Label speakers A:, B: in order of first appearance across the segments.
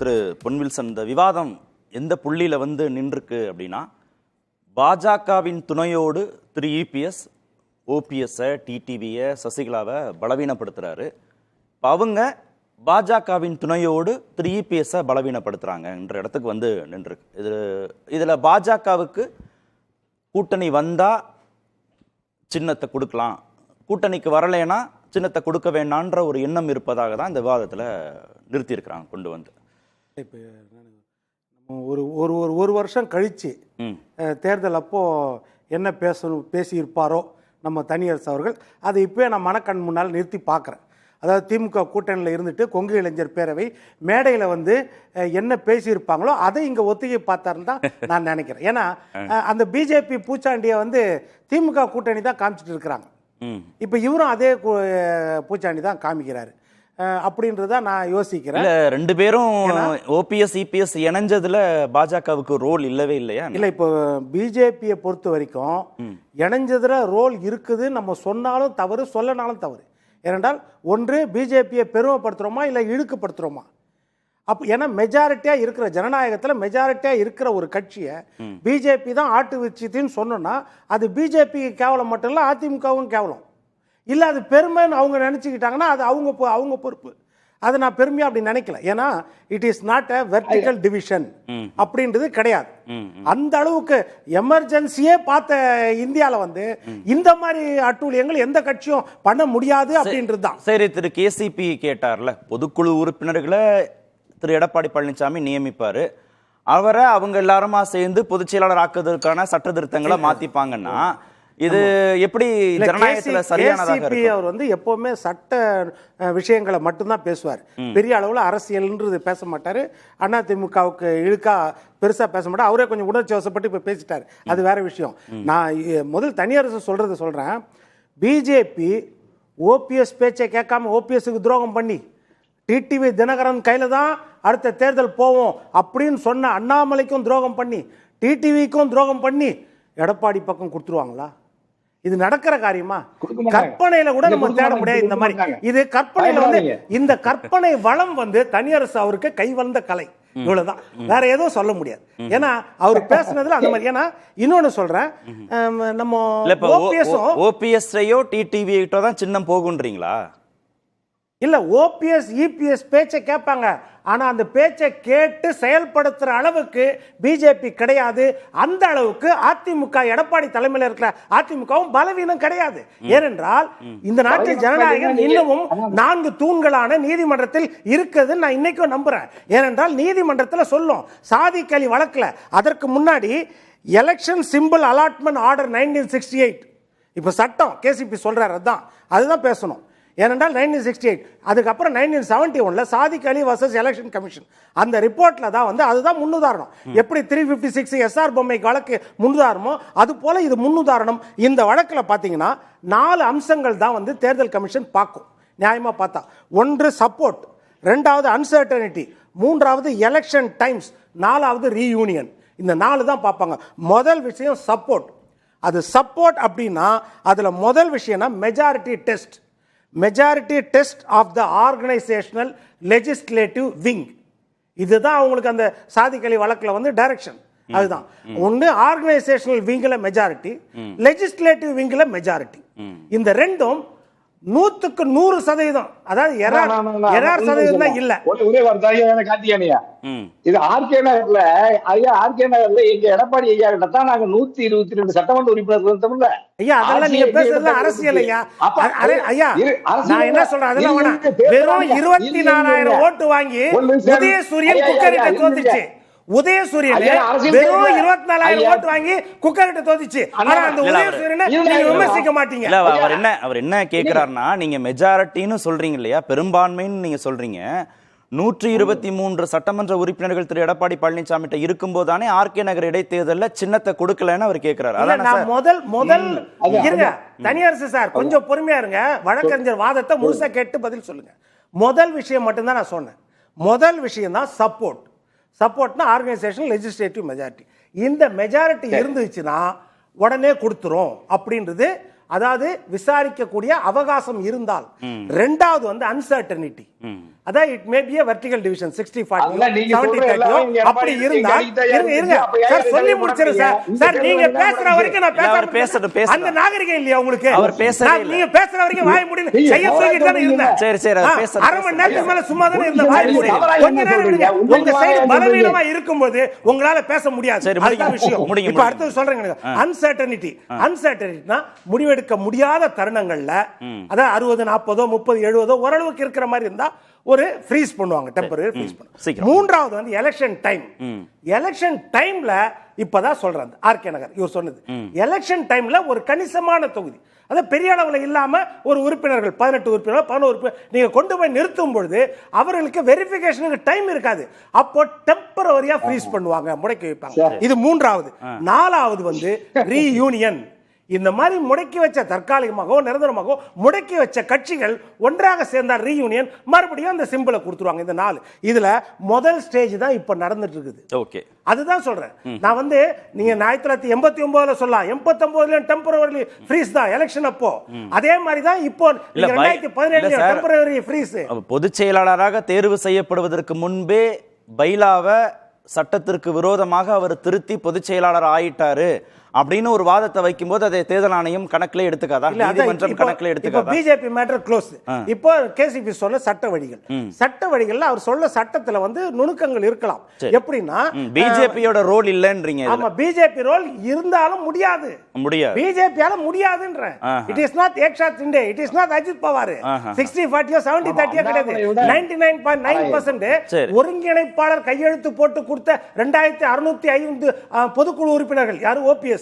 A: திரு பொன்வில்சன், இந்த விவாதம் எந்த புள்ளியில வந்து நின்றுருக்கு அப்படின்னா, பாஜகவின் துணையோடு திரு இபிஎஸ் ஓபிஎஸ்ஸை, டிடிவியை, சசிகலாவை பலவீனப்படுத்துறாரு. இப்போ அவங்க பாஜகவின் துணையோடு திரு இபிஎஸ்ஸை பலவீனப்படுத்துறாங்கன்ற இடத்துக்கு வந்து நின்றுருக்கு. இதுல பாஜகவுக்கு கூட்டணி வந்தா சின்னத்தை கொடுக்கலாம், கூட்டணிக்கு வரலைன்னா சின்னத்தை கொடுக்க வேண்டான்ற ஒரு எண்ணம் இருப்பதாக தான் இந்த விவாதத்தில் நிறுத்தியிருக்கிறாங்க கொண்டு வந்து.
B: இப்போ ஒரு வருஷம் கழிச்சு தேர்தல் அப்போ என்ன பேசியிருப்பாரோ நம்ம தனியரசு அவர்கள், அதை இப்போ நான் மனக்கண் முன்னால் நிறுத்தி பார்க்குறேன். அதாவது திமுக கூட்டணியில் இருந்துட்டு கொங்கு இளைஞர் பேரவை மேடையில் வந்து என்ன பேசியிருப்பாங்களோ அதை இங்கே ஒத்திகை பார்த்தாருன்னு தான் நான் நினைக்கிறேன். ஏன்னா அந்த பிஜேபி பூச்சாண்டியை வந்து திமுக கூட்டணி தான் காமிச்சிட்டு இருக்கிறாங்க. இப்போ இவரும் அதே பூச்சாண்டி தான் காமிக்கிறாரு அப்படின்றத நான் யோசிக்கிறேன்.
A: ரெண்டு பேரும் ஓபிஎஸ் இபிஎஸ் இணைஞ்சதுல பாஜகவுக்கு ரோல் இல்லவே இல்லையா?
B: இல்ல, இப்போ பிஜேபியை பொறுத்த வரைக்கும் இணைஞ்சதுல ரோல் இருக்குது. நம்ம சொன்னாலும் தவறு, சொல்லனாலும் தவறு. ஏனென்றால் ஒன்று பிஜேபியை பெருமைப்படுத்துறோமா இல்லை இழுக்குப்படுத்துறோமா? அப்போ ஏன்னா மெஜாரிட்டியாக இருக்கிற ஜனநாயகத்தில் மெஜாரிட்டியாக இருக்கிற ஒரு கட்சியை பிஜேபி தான் ஆட்டு வச்சுன்னு சொன்னோன்னா அது பிஜேபிக்கு கேவலம் மட்டும் இல்லை, அதிமுகவும் கேவலம் இல்லை. அது பெருமைன்னு அவங்க நினச்சிக்கிட்டாங்கன்னா அது அவங்க பொறுப்பு. அதை நான் பெருமையாக அப்படி நினைக்கல. ஏன்னா it is not a vertical division அப்படின்றது கிடையாது. அந்த அளவுக்கு எமர்ஜென்சியே பார்த்த இந்தியாவில் வந்து இந்த மாதிரி அட்டூழியங்கள் எந்த கட்சியும் பண்ண முடியாது அப்படின்றது தான்.
A: சரி, திரு கேசிபி கேட்டார்ல, பொதுக்குழு உறுப்பினர்களை திரு எடப்பாடி பழனிசாமி நியமிப்பாரு, அவரை அவங்க எல்லாருமா சேர்ந்து பொதுச் செயலாளர் ஆக்குவதற்கான சட்ட திருத்தங்களை மாத்திப்பாங்கன்னா இது எப்படி ஜனநாயகத்துல சரியானதாக இருக்கும்?
B: அவர் வந்து எப்பவுமே சட்ட விஷயங்களை மட்டும்தான் பேசுவார். பெரிய அளவுல அரசியல்ன்றது பேச மாட்டாரு. அதிமுகவுக்கு இழுக்கா பெருசா பேச மாட்டார். அவரே கொஞ்சம் உணர்ச்சி வசப்பட்டு இப்ப பேசிட்டாரு, அது வேற விஷயம். நான் முதல் தனியரசு சொல்றேன். பிஜேபி ஓபிஎஸ் பேச்சை கேட்காம ஓபிஎஸ்க்கு துரோகம் பண்ணி டிடிவி தினகரன் கையில தான் அடுத்த தேர்தல் போவோம் அப்படின்னு சொன்ன அண்ணாமலைக்கும் துரோகம் பண்ணி டிடிவிக்கும் துரோகம் பண்ணி எடப்பாடி பக்கம் கொடுத்துருவாங்களா? இது நடக்கிற காரியமா? கற்பனையில கூட நம்ம தேட முடியாது இந்த மாதிரி. இது கற்பனையில வந்து இந்த கற்பனை வளம் வந்து தனியரசு அவருக்கு கை வந்த கலை, இவ்வளவுதான், வேற எதுவும் சொல்ல முடியாது. ஏன்னா அவர் பேசுனதுல அந்த மாதிரி. ஏன்னா இன்னொன்னு சொல்றேன், நம்ம
A: ஓபிஎஸ்ஐயோ டிடிவியோ தான் சின்னம் போகுன்றீங்களா?
B: இல்ல, ஓபிஎஸ் இபிஎஸ் பேச்சை கேட்பாங்க. ஆனா அந்த பேச்சை கேட்டு செயல்படுத்துற அளவுக்கு பிஜேபி கிடையாது. அந்த அளவுக்கு அதிமுக எடப்பாடி தலைமையில் இருக்கிற அதிமுகவும் பலவீனம் கிடையாது. ஏனென்றால் இந்த நாட்டில் ஜனநாயகம் இன்னமும் 4 தூண்களான நீதிமன்றத்தில் இருக்குது. நான் இன்னைக்கும் நம்புறேன். ஏனென்றால் நீதிமன்றத்தில் சொல்லும் சாதி கலி வழக்குல அதற்கு முன்னாடி எலெக்ஷன் சிம்பிள் அலாட்மெண்ட் ஆர்டர் 1968 இப்ப சட்டம் கேசிபி சொல்றாரு, அதுதான் பேசணும். ஏனென்றால் 1968 அதுக்கப்புறம் 1971 சாதிக் அலி வர்சஸ் எலெக்ஷன் கமிஷன் அந்த ரிப்போர்ட்ல தான் வந்து அதுதான் முன்னுதாரணம். எப்படி 356 எஸ்ஆர் பொம்மை வழக்கு முன்னுதாரணமோ அது போல இது முன்னுதாரணம். இந்த வழக்கில் பார்த்தீங்கன்னா 4 அம்சங்கள் தான் வந்து தேர்தல் கமிஷன் பார்க்கும் நியாயமா பார்த்தா. ஒன்று சப்போர்ட், ரெண்டாவது அன்சர்டனிட்டி, மூன்றாவது எலெக்ஷன் டைம்ஸ், நாலாவது ரீயூனியன். இந்த 4 தான் பார்ப்பாங்க. முதல் விஷயம் சப்போர்ட். அது சப்போர்ட் அப்படின்னா அதுல முதல் விஷயம்னா majority test. Majority test of the organisational legislative wing. இதுதான் அவங்களுக்கு அந்த சாதிக்கலி வழக்கில் வந்து டைரக்ஷன். அதுதான் ஒன்று ஆர்கனைசேஷனல் விங்ல மெஜாரிட்டி, லெஜிஸ்லேட்டிவ் விங்ல மெஜாரிட்டி. இந்த ரெண்டும் 100க்கு 100%, அதாவது 100% தான் இல்ல.
C: ஒரே வார்த்தை கார்த்திகேயன், இது ஆர்கே நகர்ல ஆர்கே நகர்ல எங்க எடப்பாடி ஐயா கிட்ட தான் நாங்க 122 சட்டமன்ற உறுப்பினர்.
B: ஐயா அதெல்லாம் நீங்க பேசுறது அரசியல் ஐயா. ஐயா நான் என்ன சொல்றேன், அதெல்லாம் வேணாம். வெறும் 24,000 ஓட்டு வாங்கி உதயசூரியன் குக்கரிட்ட தோத்துச்சு. உதயசூரியன் வெறும் 24,000 ஓட்டு வாங்கி குக்கரிட்ட தோத்துச்சு. ஆனா அந்த உதயசூரியனை நீங்க விமர்சிக்க மாட்டீங்க.
A: அவர் என்ன கேக்குறாருன்னா, நீங்க மெஜாரிட்டின்னு சொல்றீங்க இல்லையா, பெரும்பான்மைன்னு நீங்க சொல்றீங்க. 123 சட்டமன்ற உறுப்பினர்கள் திரு எடப்பாடி பழனிசாமி கிட்ட இருக்கும் போதானே ஆர்கே நகர் இடைத்தேர்தலில் சின்னத்தை கொடுக்கலன்னு அவர் கேட்கிறார்.
B: முதல் இருங்க தனியரசு சார், கொஞ்சம் பொறுமையா இருங்க. வழக்கறிஞர் வாதத்தை முழுசா கேட்டு பதில் சொல்லுங்க. முதல் விஷயம் மட்டும்தான் நான் சொன்னேன். முதல் விஷயம் தான் சப்போர்ட். சப்போர்ட்னா ஆர்கனைசேஷன் லெஜிஸ்லேட்டிவ் மெஜாரிட்டி. இந்த மெஜாரிட்டி இருந்துச்சுன்னா உடனே கொடுத்துரும் அப்படின்றது அதாவது விசாரிக்கக்கூடிய அவகாசம் இருந்தால். ரெண்டாவது வந்து அன்சர்டனிட்டி, அதான் it may be a vertical division 60-40 70-30 அப்படி இருந்தா இருங்க சார் சொல்லி முடிச்சேன் சார் நீங்க பேசுற வரைக்கும் நான் பேச அந்த நாகரிகம் இல்லையா உங்களுக்கு?
A: அவர் பேசவே இல்ல.
B: நீங்க பேசுற வரைக்கும் வாய் மூடி செய்ய சொல்லிட்டு தானே இருந்தேன்.
A: சரி அவர் பேச
B: அரை மணி நேரத்துக்கு மேல சும்மா தானே இருந்த. வாய் மூடி கொஞ்ச நேரம் விடுங்க. உங்க சைடு பலவீனமா இருக்கும்போது உங்களால பேச முடியாது.
A: சரி
B: அதுதான் விஷயம். இப்ப அடுத்து சொல்றேங்க அன்சர்டனிட்டினா முடிவெடுக்க முடியாத தருணங்கள்ல அதான் 60 40 30 70 ஓரளவுக்கு இருக்கிற மாதிரி இருந்தா ஒரு ஃப்ரீஸ் பண்ணுவாங்க, டெம்பரரி ஃப்ரீஸ் பண்ணுவாங்க. மூன்றாவது வந்து எலெக்ஷன் டைம். எலெக்ஷன் டைம்ல இப்பதான் சொல்றாங்க ஆர்கே நகர் இவர் சொன்னது, எலெக்ஷன் டைம்ல ஒரு கணிசமான தொகுதி அத பெரிய அளவில் இல்லாம ஒரு உறுப்பினர்கள் 18 உறுப்பினர் 11 உறுப்பினர் நீங்க கொண்டு போய் நிறுத்தும் பொழுது அவர்களுக்கு வெரிஃபிகேஷனுக்கு டைம் இருக்காது. அப்போ டெம்பரரியா ஃப்ரீஸ் பண்ணுவாங்க, முடக்கி வைப்பாங்க. இது மூன்றாவது. நாலாவது வந்து ரீயூனியன். இந்த மாதிரி முடக்கி வச்ச தற்காலிகமாகவோ நிரந்தரமாகவோ முடக்கி வச்ச கட்சிகள் ஒன்றாக சேர்ந்தால் ரீயூனியன் மறுபடியும் அந்த சிம்பிளை கொடுத்துருவாங்க. இந்த 4 இதுல முதல் ஸ்டேஜ் தான் இப்ப நடந்துட்டு இருக்குது.
A: ஓகே, அதுதான்
B: சொல்றேன். நான் வந்து நீங்க 1989 சொல்லலாம், 89 டெம்பரரி ஃப்ரீஸ் தான் எலெக்ஷன் அப்போ. அதே மாதிரி தான் இப்போ 2017 டெம்பரரி ஃப்ரீஸ்.
A: பொதுச் செயலாளராக தேர்வு செய்யப்படுவதற்கு முன்பே பைலாவை சட்டத்திற்கு விரோதமாக அவர் திருத்தி பொதுச் செயலாளர் ஆயிட்டாரு அப்படின்னு ஒரு வாதத்தை வைக்கும்போது அதை தேர்தல் ஆணையம் கணக்கிலே எடுத்துக்காதா, நீதிமன்றம் கணக்கிலே எடுத்துக்காதா?
B: BJP matter close. இப்போ கேசிபி சொன்ன சட்ட வழிகள்ல அவர் சொல்ல சட்டத்துல வந்து நுணுக்கங்கள் இருக்கலாம். எப்படின்னா
A: பிஜேபியோட ரோல் இல்லன்றீங்க.
B: ஆமா, பிஜேபி ரோல் இருந்தாலும் முடியாது, பிஜேபியால முடியாதுன்ற. It is not Eknath Shinde, it is not Ajit Pawar. 60-40 70-30 கிடையாது. 99.9% ஒருங்கிணைப்பாளர் கையெழுத்து போட்டு கொடுத்த 2605 பொதுக்குழு உறுப்பினர்கள் யாரு? ஓபிஎஸ்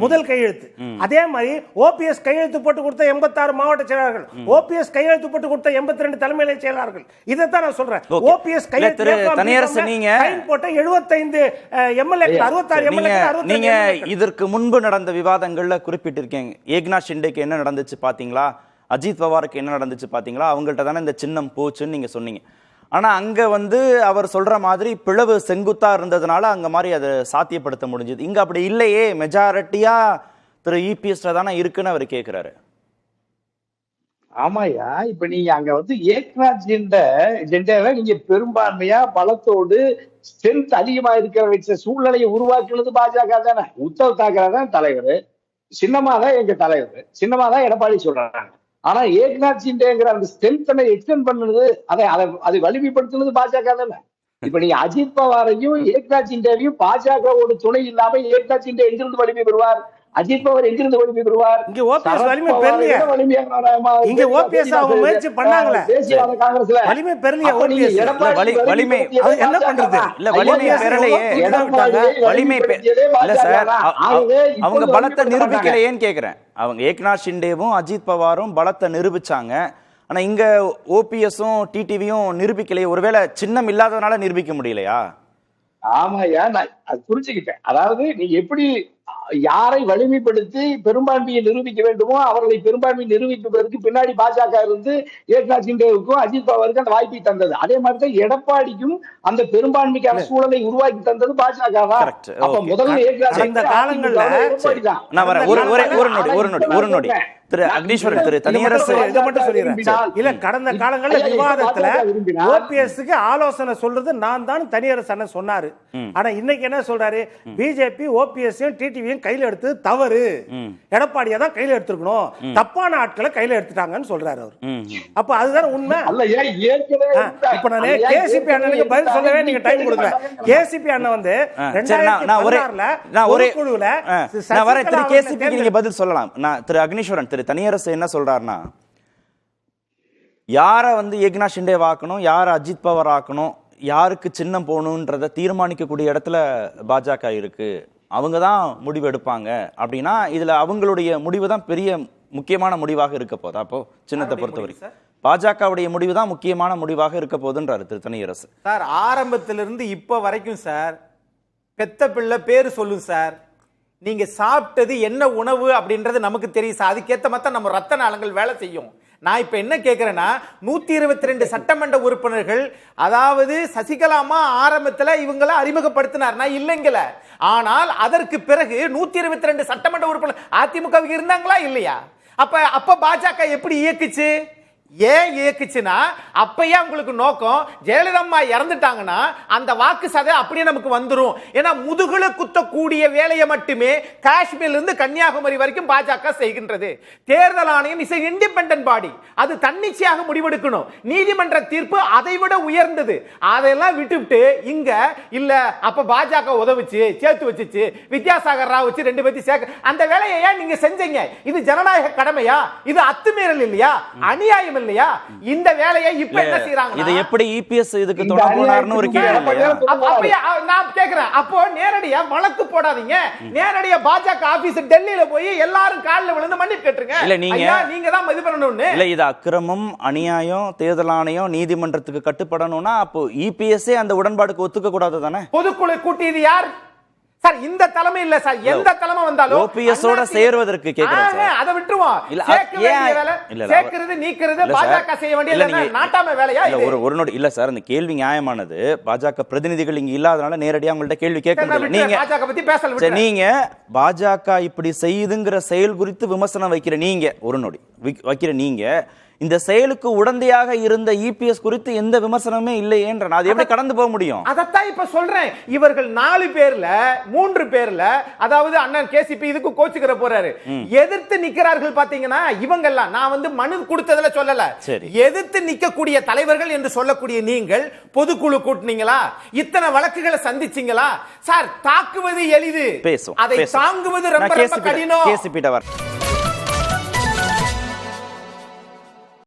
B: முதல் கையெழுத்து. அதே மாதிரி ஓபிஎஸ் கையெழுத்து போட்டு கொடுத்த 86 மாவட்ட செயலாளர்கள், ஓபிஎஸ் கையெழுத்து போட்டு கொடுத்த 82 தலைமை செயலாளர்கள். இதைத்தான் நான் சொல்றேன். ஓபிஎஸ் கையெழுத்து போட்ட 75 எம்எல்ஏ 66 எம்எல்ஏ.
A: நீங்க இதற்கு முன்பு நடந்த விவாதங்கள்ல குறிப்பிட்டிருக்கீங்க, ஏக்நாத் ஷிண்டேக்கு என்ன நடந்துச்சு பாத்தீங்களா, அஜித் பவாருக்கு என்ன நடந்துச்சு பாத்தீங்களா, அவங்கள்ட்ட தானே இந்த சின்னம் போச்சுன்னு நீங்க சொன்னீங்க. ஆனா அங்க வந்து அவர் சொல்ற மாதிரி பிளவு செங்குத்தா இருந்ததுனால அங்க மாதிரி அதை சாத்தியப்படுத்த முடிஞ்சது. இங்க அப்படி இல்லையே, மெஜாரிட்டியா திரு இபிஎஸ் தானே இருக்குன்னு அவர் கேட்கிறாரு.
C: ஆமாயா, இப்ப நீங்க அங்க வந்து ஏக்நாத் ஜெண்டேவை நீங்க பெரும்பான்மையா பலத்தோடு ஸ்ட்ரென்த் அதிகமா இருக்கிற வச்ச சூழ்நிலையை உருவாக்குறது பாஜக தானே. உத்தவ் தாக்கரே தான் தலைவர், சின்னமா தான் எங்க தலைவர், சின்னமா தான் எடப்பாடி சொல்றாங்க. ஆனா ஏக்நாத் ஷிண்டேங்கிற அந்த ஸ்ட்ரென்த்தை எக்ஸ்டெண்ட் பண்ணது, அதை வலிமைப்படுத்துனது பாஜக தானே. இப்ப நீங்க அஜித் பவாரையும் ஏக்நாத் ஷிண்டேவையும் பாஜகவோட துணை இல்லாம ஏக்நாத் ஷிண்டே எங்கிருந்து வலிமை பெறுவார்? அஜித் பவார் எங்கிருந்து வலிமை பெறுவார்?
B: இங்க ஓபிஎஸ் வலிமை பெறலையே. இங்க ஓபிஎஸ் அவங்க முயற்சி பண்ணாங்களே,
C: தேசியவாத காங்கிரஸ்ல
B: வலிமை பெறலையே. ஓபிஎஸ்
A: வலிமை என்ன பண்றது? இல்ல வலிமை பெறலையே, வலிமை இல்ல சார், அவங்க பலத்தை நிரூபிக்கலையேன்னு கேக்குறேன். அவங்க ஏக்நாத் ஷிண்டேவும் அஜித் பவாரும் பலத்தை நிரூபிச்சாங்க. ஆனா இங்க ஓபிஎஸும் டிடிவியும் நிரூபிக்கலையே. ஒருவேளை சின்னம் இல்லாததுனால நிரூபிக்க முடியலையா?
C: ஆமாயா, நான் அது புரிஞ்சுக்கிட்டேன். அதாவது நீ எப்படி யாரை வலிமைப்படுத்தி பெரும்பான்மையை நிரூபிக்க வேண்டுமோ அவர்களை பெரும்பான்மையை நிரூபிப்பதற்கு பின்னாடி பாஜக இருந்து ஏக்நாத் ஷிண்டேவுக்கும் அஜித் பவாருக்கும் அந்த வாய்ப்பை தந்தது. அதே மாதிரிதான் எடப்பாடிக்கும் அந்த பெரும்பான்மைக்கான சூழலை உருவாக்கி தந்தது பாஜக தான். அப்ப முதல்ல
A: ஒரு நொடி திரு அக்னீஸ்வரன், திரு தனியரசு
B: இதை மட்டும் சொல்லிடுறேன். இல்ல, கடந்த காலங்கள்ல விவாதத்துல ஓபிஎஸ்க்கு ஆலோசனை சொல்றது நான் தான் தனியரசு அண்ணன் சொன்னாரு. ஆனா இன்னைக்கு என்ன சொல்றாரு? பிஜேபி ஓபிஎஸ் டிடிவியும் கையில எடுத்து தவறு, எடப்பாடியா தான் கையில எடுத்துக்கணும், தப்பான ஆட்களை கையில எடுத்துட்டாங்கன்னு சொல்றாரு அவர். அப்ப அதுதான் உண்மை. இப்ப நான் கேசிபி அண்ணனுக்கு பதில் சொல்லவே நீங்க டைம் கொடுக்கல. கேசிபி அண்ணன் வந்து 2016 குழுவுல
A: நீங்க பதில் சொல்லலாம். நான் திரு அக்னீஸ்வரன், திரு தனியரசு என்ன சொல்றாருன்னா, யார வந்து ஏக்நாத் ஷிண்டே ஆக்கணும், யார அஜித் பவார் ஆக்கணும், யாருக்கு சின்னம் போகணுன்றத தீர்மானிக்கக்கூடிய இடத்துல பாஜக இருக்கு, அவங்க தான் முடிவு எடுப்பாங்க அப்படின்னா இதுல அவங்களுடைய முடிவு தான் பெரிய முக்கியமான முடிவாக இருக்க போதா? அப்போ சின்னத்தை பொறுத்தவரைக்கும் பாஜகவுடைய முடிவு தான் முக்கியமான முடிவாக இருக்க போதுன்றாரு திரு தனியரசு.
D: சார், ஆரம்பத்திலிருந்து இப்ப வரைக்கும் சார் பெத்த பிள்ளை பேரு சொல்லும் சார், நீங்க சாப்பிட்டது என்ன உணவு அப்படின்றது நமக்கு தெரியும் சார். அதுக்கேற்ற மாதிரி நம்ம ரத்த நாளங்கள் வேலை செய்யும். நான் இப்ப என்ன கேட்கிறேன்னா, 122 சட்டமன்ற உறுப்பினர்கள், அதாவது சசிகலாமா ஆரம்பத்துல இவங்களை அறிமுகப்படுத்தினார், நான் இல்லைங்கல. ஆனால் அதற்கு பிறகு 122 சட்டமன்ற உறுப்பினர் அதிமுக இருந்தாங்களா இல்லையா? அப்ப பாஜக எப்படி இயக்குச்சு? ஏன் இயக்குச்சுன்னா அப்பயே உங்களுக்கு நோக்கம் ஜெயலலிதா இறந்துட்டாங்கன்னா அந்த வாக்கு சதை அப்படியே நமக்கு வந்துரும். ஏன்னா முதுகுல குத்தக்கூடிய வேலையை மட்டுமே காஷ்மீர்ல இருந்து கன்னியாகுமரி வரைக்கும் பாஜக செய்கின்றது. தேர்தல் ஆணையம் இஸ் இண்டிபெண்டன்ட் பாடி, அது தன்னிச்சையாக முடிவெடுக்கணும். நீதிமன்ற தீர்ப்பு அதை விட உயர்ந்தது. அதெல்லாம் விட்டுவிட்டு இங்க இல்ல அப்ப பாஜக உதவுச்சு சேர்த்து வச்சுச்சு வித்யாசாகர் ராவ் வச்சு 2 பேர்த்தையும் சேர்க்க அந்த வேலையை ஏன் நீங்க செஞ்சீங்க? இது ஜனநாயக கடமையா? இது அத்துமீறல் இல்லையா? அநியாயம் இல்லையா? இந்த வேலையை இப்ப என்ன செய்றாங்க?
A: இது எப்படி இபிஎஸ் இதுக்கு துணை போனார்னு ஒரு கேள்வி இல்லையா?
D: அப்பயே நான் கேக்குறேன், அப்போ நேரடியா வழக்கு போடாதீங்க. நேரடியா பாஜக ஆபீஸ் டெல்லியில போய் எல்லாரும் கால்ல விழுந்து மன்னிப்பு கேட்டுருங்க.
A: இல்ல
D: நீங்க தான் இது பண்ணணும்னு.
A: இல்ல இது அக்கிரமம், அநியாயம், தேர்தல் ஆணையம் நீதிமன்றத்துக்கு கட்டுப்படணும்னா அப்போ இபிஎஸ்ஏ அந்த உடன்பாடுக்கு ஒத்துக்க கூடாது தானே?
D: பொதுக்குழு கூட்டியது யார் சார்? இந்த தலைமை இல்ல சார், எந்த தலைமை வந்தாலும்
A: ஓபிஎஸ் ஓட சேர்வதற்கு கேக்குறேன் சார்.
D: அத விட்டுருவோம். சேர்க்கிறது நீக்கிறது பாஜக செய்ய வேண்டியது நாட்டாம வேலையா?
A: இல்ல ஒரு நோடி இல்ல சார், அந்த கேள்வி நியாயமானது. பாஜக பிரதிநிதிகள் இங்க இல்லாதனால நேரடியா உங்கள்ட்ட கேள்வி கேட்க முடியல. நீங்க
D: பாஜக பத்தி பேசல.
A: நீங்க பாஜக இப்படி செய்யுதுங்கிற செயல் குறித்து விமர்சனம் வைக்கிற நீங்க, ஒரு நோடி வைக்கிற நீங்க, இந்த செயலுக்கு உடந்தையாக இருந்த இபிஎஸ் குறித்து எந்த விமர்சனமே இல்லையேன்ற அது எப்படி கடந்து போக முடியும்?
D: அதத்தான் இப்ப சொல்றேன். இவர்கள் 4 பேர்ல 3 பேர்ல அதாவது அண்ணன் கேசிபி இதுக்கு கோச்சுக்கிற போறாரு, எதிர்த்து நிக்கிறார்கள். பாத்தீங்கன்னா இவங்க எல்லாம் நான் மனு கொடுத்ததுல சொல்லல, எதிர்த்து நிக்கக்கூடிய தலைவர்கள் என்று சொல்லக்கூடிய நீங்கள் பொதுக்குழு கூட்டினீங்களா? இத்தனை வழக்குகளை சந்திச்சீங்களா? சார் தாக்குவது எளிது,
A: பேசும்,
D: அதை தாங்குவது ரொம்ப கடினம்.
A: கேசிபி